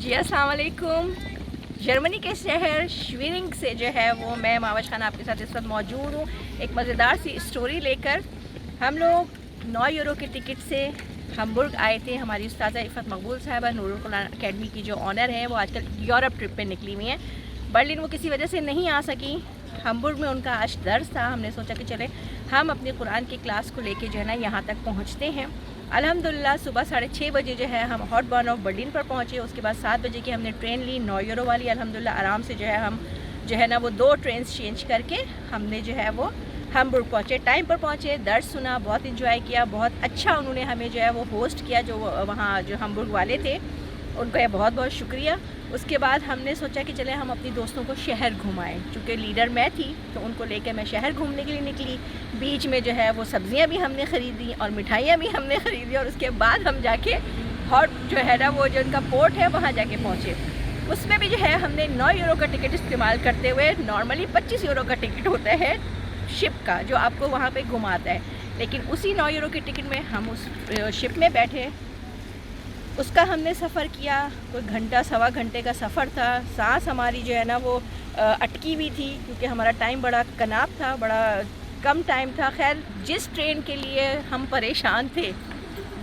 جی السلام علیکم۔ جرمنی کے شہر شویرنگ سے جو ہے وہ میں ماوش خان آپ کے ساتھ اس وقت موجود ہوں ایک مزیدار سی اسٹوری لے کر۔ ہم لوگ 9 یورو کے ٹکٹ سے ہمبرگ آئے تھے۔ ہماری استاذہ عفت مقبول صاحبہ نور القرآن اکیڈمی کی جو آنر ہے وہ آج کل یورپ ٹرپ پہ نکلی ہوئی ہیں۔ برلن وہ کسی وجہ سے نہیں آ سکی، ہمبرگ میں ان کا آج درس تھا۔ ہم نے سوچا کہ چلے ہم اپنی قرآن کی کلاس کو لے کے جو ہے نا یہاں تک پہنچتے ہیں۔ الحمدللہ صبح 6:30 بجے جو ہے ہم ہاٹ بارن آف برلن پر پہنچے۔ اس کے بعد 7 بجے کی ہم نے ٹرین لی 9 یورو والی۔ الحمدللہ آرام سے جو ہے ہم جو ہے نا وہ 2 ٹرینز چینج کر کے ہم نے جو ہے وہ ہمبرگ پہنچے، ٹائم پر پہنچے، درس سنا، بہت انجوائے کیا، بہت اچھا انہوں نے ہمیں جو ہے وہ ہوسٹ کیا، جو وہاں جو ہمبرگ والے تھے ان کا بہت بہت شکریہ۔ اس کے بعد ہم نے سوچا کہ چلے ہم اپنی دوستوں کو شہر گھمائیں، چونکہ لیڈر میں تھی تو ان کو لے کے میں شہر گھومنے کے لیے نکلی۔ بیچ میں جو ہے وہ سبزیاں بھی ہم نے خریدی اور مٹھائیاں بھی ہم نے خریدی، اور اس کے بعد ہم جا کے ہاٹ جو ہے نا وہ جو ان کا پورٹ ہے وہاں جا کے پہنچے۔ اس میں بھی جو ہے ہم نے 9 یورو کا ٹکٹ استعمال کرتے ہوئے، نارملی 25 یورو کا ٹکٹ ہوتا ہے شپ کا جو آپ کو وہاں پہ گھماتا ہے، لیکن اسی 9 یورو کے ٹکٹ میں ہم اس شپ میں بیٹھے، اس کا ہم نے سفر کیا۔ کوئی گھنٹہ سوا گھنٹے کا سفر تھا۔ سانس ہماری جو ہے نا وہ اٹکی ہوئی تھی کیونکہ ہمارا ٹائم بڑا کناب تھا، بڑا کم ٹائم تھا۔ خیر جس ٹرین کے لیے ہم پریشان تھے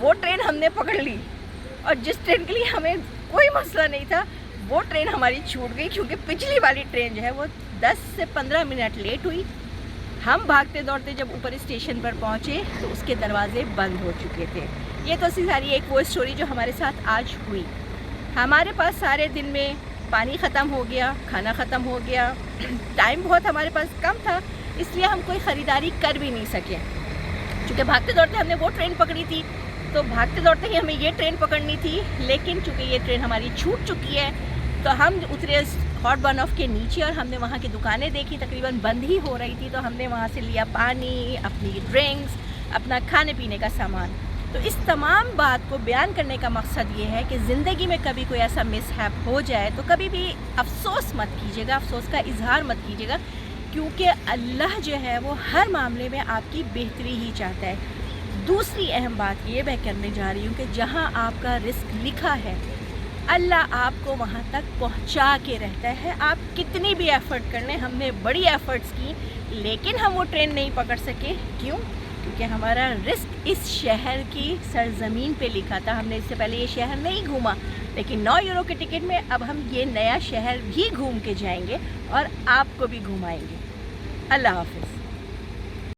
وہ ٹرین ہم نے پکڑ لی، اور جس ٹرین کے لیے ہمیں کوئی مسئلہ نہیں تھا وہ ٹرین ہماری چھوٹ گئی، کیونکہ پچھلی والی ٹرین جو ہے وہ 10 سے 15 منٹ لیٹ ہوئی۔ ہم بھاگتے دوڑتے جب اوپر اسٹیشن پر پہنچے تو اس کے دروازے بند ہو چکے تھے۔ یہ تو ساری ایک وہ اسٹوری جو ہمارے ساتھ آج ہوئی۔ ہمارے پاس سارے دن میں پانی ختم ہو گیا، کھانا ختم ہو گیا، ٹائم بہت ہمارے پاس کم تھا، اس لیے ہم کوئی خریداری کر بھی نہیں سکے۔ چونکہ بھاگتے دوڑتے ہم نے وہ ٹرین پکڑی تھی تو بھاگتے دوڑتے ہی ہمیں یہ ٹرین پکڑنی تھی، لیکن چونکہ یہ ٹرین ہماری چھوٹ چکی ہے تو ہم اترے ہاٹ بارن آف کے نیچے، اور ہم نے وہاں کی دکانیں دیکھی، تقریباً بند ہی ہو رہی تھی، تو ہم نے وہاں سے لیا پانی، اپنی ڈرنکس، اپنا کھانے پینے کا سامان۔ تو اس تمام بات کو بیان کرنے کا مقصد یہ ہے کہ زندگی میں کبھی کوئی ایسا مس ہیپ ہو جائے تو کبھی بھی افسوس مت کیجیے گا، افسوس کا اظہار مت کیجیے گا، کیونکہ اللہ جو ہے وہ ہر معاملے میں آپ کی بہتری ہی چاہتا ہے۔ دوسری اہم بات یہ میں کرنے جا رہی ہوں کہ جہاں آپ کا رزق لکھا ہے اللہ آپ کو وہاں تک پہنچا کے رہتا ہے۔ آپ کتنی بھی ایفرٹ کر لیں، ہم نے بڑی ایفرٹس کی لیکن ہم وہ ٹرین نہیں پکڑ سکے۔ کیوں؟ کیونکہ ہمارا رزق اس شہر کی سرزمین پہ لکھا تھا۔ ہم نے اس سے پہلے یہ شہر نہیں گھوما، لیکن 9 یورو کے ٹکٹ میں اب ہم یہ نیا شہر بھی گھوم کے جائیں گے اور آپ کو بھی گھمائیں گے۔ اللہ حافظ۔